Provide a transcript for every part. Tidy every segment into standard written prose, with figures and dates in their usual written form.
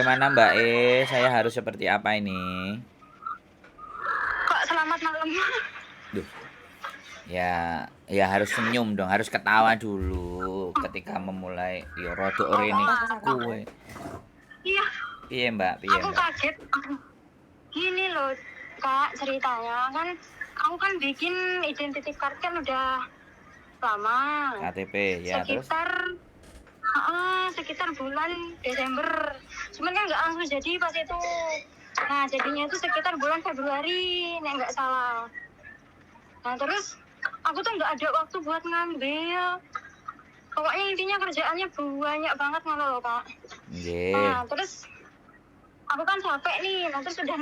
Bagaimana Mbak E? Saya harus seperti apa ini? Kok selamat malam? Duh, ya harus senyum dong, harus ketawa dulu ketika memulai yo rodok Oh, rene apa? kuwe. Iya, Piye Mbak? Piye aku Mbak? kaget. Gini loh, Kak, ceritanya kan aku kan bikin identity card kan udah lama. KTP ya terus? Sekitar bulan Desember. Cuman kan nggak langsung jadi pas itu. Nah, jadinya itu sekitar bulan Februari, nek nggak salah. Nah, terus aku tuh nggak ada waktu buat ngambil. Pokoknya intinya kerjaannya banyak banget ngono loh, Kak. Nggih. Nah, terus aku kan capek nih, nanti sudah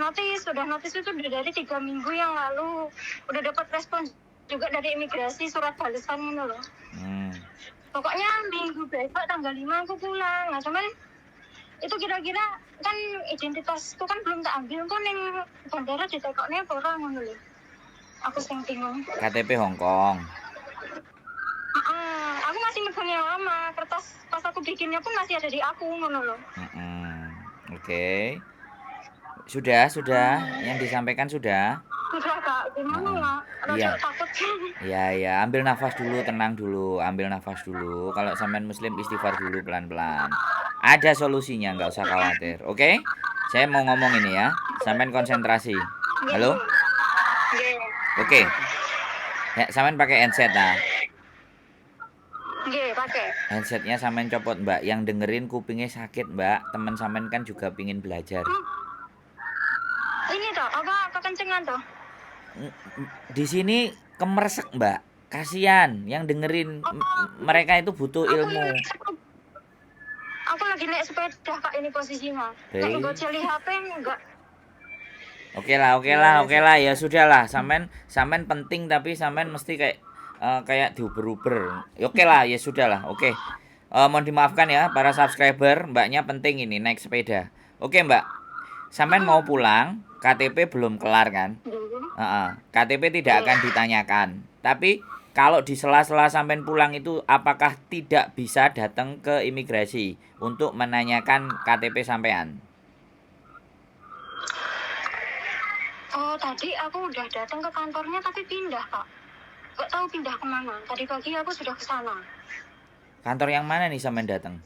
notis itu udah dari 3 minggu yang lalu, udah dapat respon juga dari imigrasi, surat balasan gitu loh. Pokoknya minggu besok tanggal 5 aku pulang. Nah cuman itu kira-kira kan identitasku kan belum tak ambil kok neng bandara ditekoknya orang ngono lho. Aku sing bingung. KTP Hong Kong. Aku masih megang yang lama, kertas pas aku bikinnya pun masih ada di aku ngono loh. Oke. Sudah. Yang disampaikan sudah? Sudah Kak, gimana ya? Iya. Rada takut. Ya, ambil nafas dulu, tenang dulu, ambil nafas dulu. Kalau sampean muslim istighfar dulu pelan-pelan. Ada solusinya, nggak usah khawatir. Oke? Saya mau ngomong ini ya. Sampean konsentrasi. Halo? Oke. Ya, sampean pakai headset nah. Nggih, pakai. Headsetnya sampean copot, Mbak. Yang dengerin kupingnya sakit, Mbak. Teman sampean kan juga pingin belajar. Ini toh, apa kekencengan toh? Di sini kemersek, Mbak. Kasihan yang dengerin, mereka itu butuh ilmu. Aku lagi naik sepeda Kak, ini posisinya. Nek nggo celi HP enggak. Oke lah, ya sudahlah. Sampean penting tapi sampean mesti kayak diuber-uber. Oke lah, ya sudahlah. Oke. Mohon dimaafkan ya para subscriber, Mbaknya penting ini naik sepeda. Oke, Mbak. Sampean mau pulang, KTP belum kelar kan? KTP tidak akan ditanyakan. Tapi kalau di sela-sela sampean pulang itu apakah tidak bisa datang ke imigrasi untuk menanyakan KTP sampean? Oh, tadi aku udah datang ke kantornya tapi pindah, Kak. Gak tahu pindah kemana. Tadi pagi aku sudah ke sana. Kantor yang mana nih sampean datang?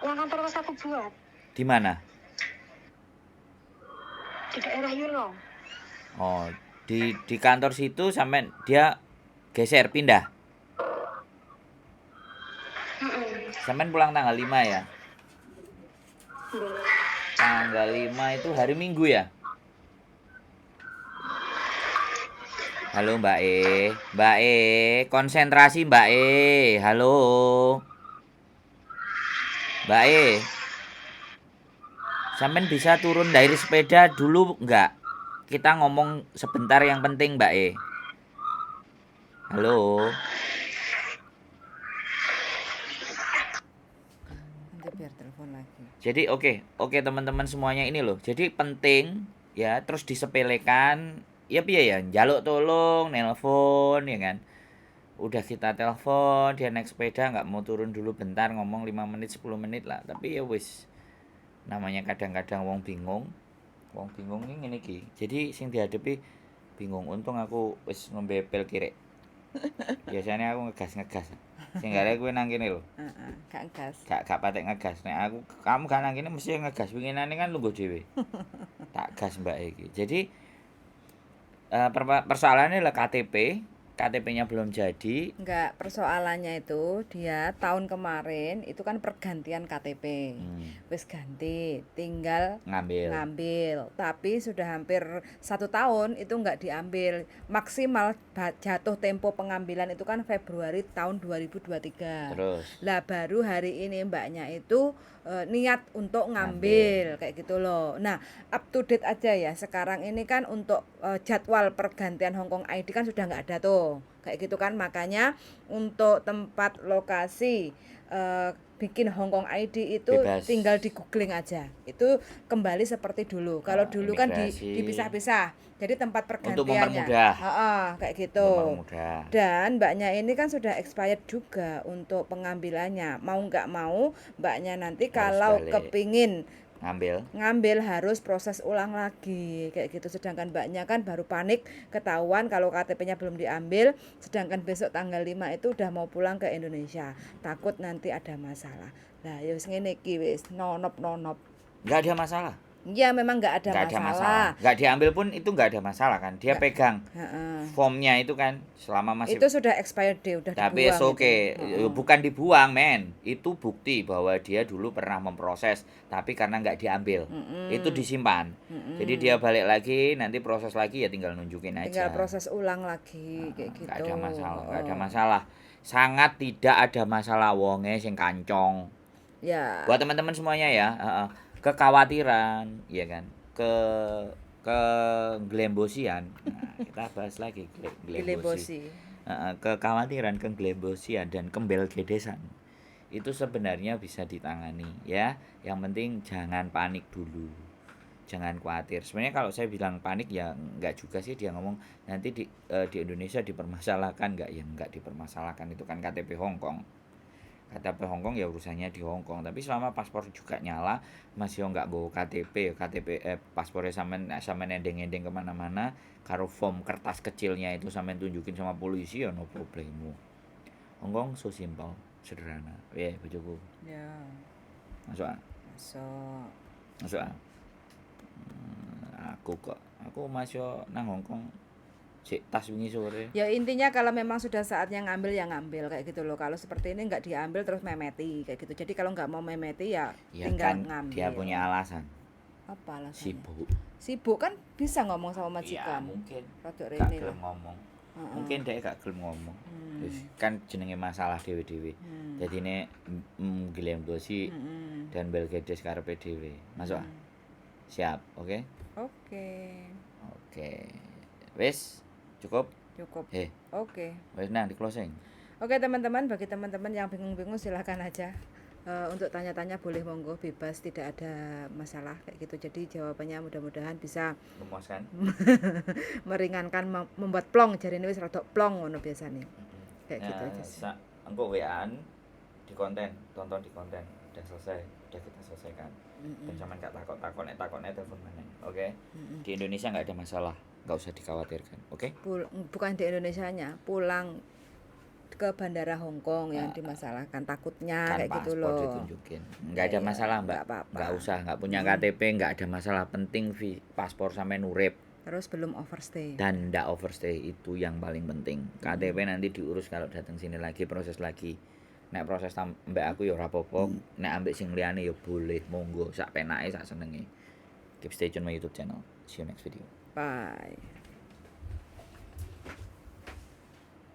Yang kantor pas aku buat. Di mana? Di daerah Yulong. Oh, di kantor situ sampean dia geser pindah. Sampean pulang tanggal 5 ya? Tanggal 5 itu hari Minggu ya? Halo Mbak E, konsentrasi Mbak E. Halo. Mbak E. Sampean bisa turun dari sepeda dulu enggak? Kita ngomong sebentar yang penting Mbak E. Halo. Nanti biar telepon lagi. Jadi oke teman-teman semuanya ini loh. Jadi penting ya, terus disepelekan. Ya piye ya, njaluk tolong, nelpon ya kan. Udah kita telepon, dia naik sepeda nggak mau turun dulu bentar, ngomong 5 menit 10 menit lah. Tapi ya wis. Namanya kadang-kadang wong bingung. Wong bingung ini ngene iki. Jadi sing dihadapi bingung. Untung aku wis ngembepel kirek. Biasanya aku ngegas. Sing gare kowe nang kene lho. Gak gas. Gak patek ngegas. Nek aku kamu gak nang kene mesti ngegas. Winginane kan lungguh dhewe. Tak gas Mbak iki. Jadi persoalannya adalah KTP-nya belum jadi. Enggak, persoalannya itu dia tahun kemarin itu kan pergantian KTP. Wis ganti, tinggal ngambil. Tapi sudah hampir 1 tahun itu enggak diambil. Maksimal jatuh tempo pengambilan itu kan Februari tahun 2023. Terus. Lah baru hari ini mbaknya itu niat untuk ngambil kayak gitu loh. Nah, up to date aja ya. Sekarang ini kan untuk jadwal pergantian Hong Kong ID kan sudah nggak ada tuh. Kayak gitu kan, makanya untuk tempat lokasi bikin Hong Kong ID itu Bebas. tinggal di googling aja. Itu kembali seperti dulu. Kalau dulu kan dipisah-pisah. Jadi tempat pergantiannya. Untuk mempermudah. Kayak gitu. Mempermudah. Dan Mbaknya ini kan sudah expired juga untuk pengambilannya. Mau nggak mau Mbaknya nanti kalau kepingin ngambil harus proses ulang lagi kayak gitu. Sedangkan Mbaknya kan baru panik ketahuan kalau KTP-nya belum diambil, sedangkan besok tanggal 5 itu udah mau pulang ke Indonesia, takut nanti ada masalah. Lah ya wis ngene iki wis nonop. Enggak ada masalah. Ya memang nggak ada masalah. Nggak diambil pun itu nggak ada masalah kan. Dia pegang formnya itu kan selama masih. Itu sudah expired deh, udah dibuang. Tapi oke, bukan dibuang men. Itu bukti bahwa dia dulu pernah memproses, tapi karena nggak diambil, itu disimpan. Jadi dia balik lagi, nanti proses lagi ya tinggal nunjukin aja. Tinggal proses ulang lagi kayak gitu. Nggak ada masalah, nggak ada masalah. Sangat tidak ada masalah wonge sing kancong. Ya. Buat teman-teman semuanya ya. Kekhawatiran ya kan ke glembosian. Nah, kita bahas lagi glembosi. Kekhawatiran keglembosian dan kembelgedesan itu sebenarnya bisa ditangani ya. Yang penting jangan panik dulu, jangan khawatir. Sebenarnya kalau saya bilang panik ya enggak juga sih. Dia ngomong nanti di Indonesia dipermasalahkan enggak, ya enggak dipermasalahkan, itu kan KTP Hong Kong. KTP Hong Kong ya urusannya di Hong Kong, tapi selama paspor juga nyala, masih nggak bawa KTP paspornya sampean endeng-endeng kemana-mana, karo form kertas kecilnya itu sampean tunjukin sama polisi ya no problemu. Hong Kong so simple, sederhana. Bojoku. Ya. Masuk. Aku masuk nang Hong Kong. Tas wingi sore. Ya intinya kalau memang sudah saatnya ngambil ya ngambil kayak gitu loh. Kalau seperti ini nggak diambil terus memeti kayak gitu. Jadi kalau nggak mau memeti ya tinggal kan ngambil. Dia punya alasan. Apa alasannya? Sibuk kan bisa ngomong sama majikan. Ya mungkin. Gak gelem ngomong. Mungkin dia gak gelem ngomong. Kan jenenge masalah dewe-dewe. Jadi ini glembosi dan belgedes karepe dhewe. Masuk. Siap, oke? Oke. Wis Cukup. Oke. Wes nang di closing. Oke teman-teman, bagi teman-teman yang bingung-bingung silakan aja. Untuk tanya-tanya boleh monggo, bebas, tidak ada masalah kayak gitu. Jadi jawabannya mudah-mudahan bisa memuaskan. meringankan, membuat plong, jarine wis rada plong ngono biasane. Kayak gitu aja. Engko WA-an di konten, tonton di konten. Udah selesai, udah kita selesaikan. Dan sampean gak takut-takut takutnya telepon mana. Oke? Di Indonesia enggak ada masalah. Nggak usah dikhawatirkan, oke? Bukan di Indonesianya, pulang ke bandara Hong Kong yang dimasalahkan takutnya kan kayak gitu loh. Kan paspor ditunjukin, nggak ada masalah mbak, nggak usah, nggak punya KTP nggak ada masalah, penting paspor sampai nurip. Terus belum overstay. Dan nggak overstay itu yang paling penting. KTP nanti diurus kalau datang sini lagi, proses lagi. Nek proses mbak aku ya ora apa-apa, nek ambek sing liyane ya boleh, monggo sak penake sak senenge. Keep stay tune my YouTube channel. See you next video. Bye.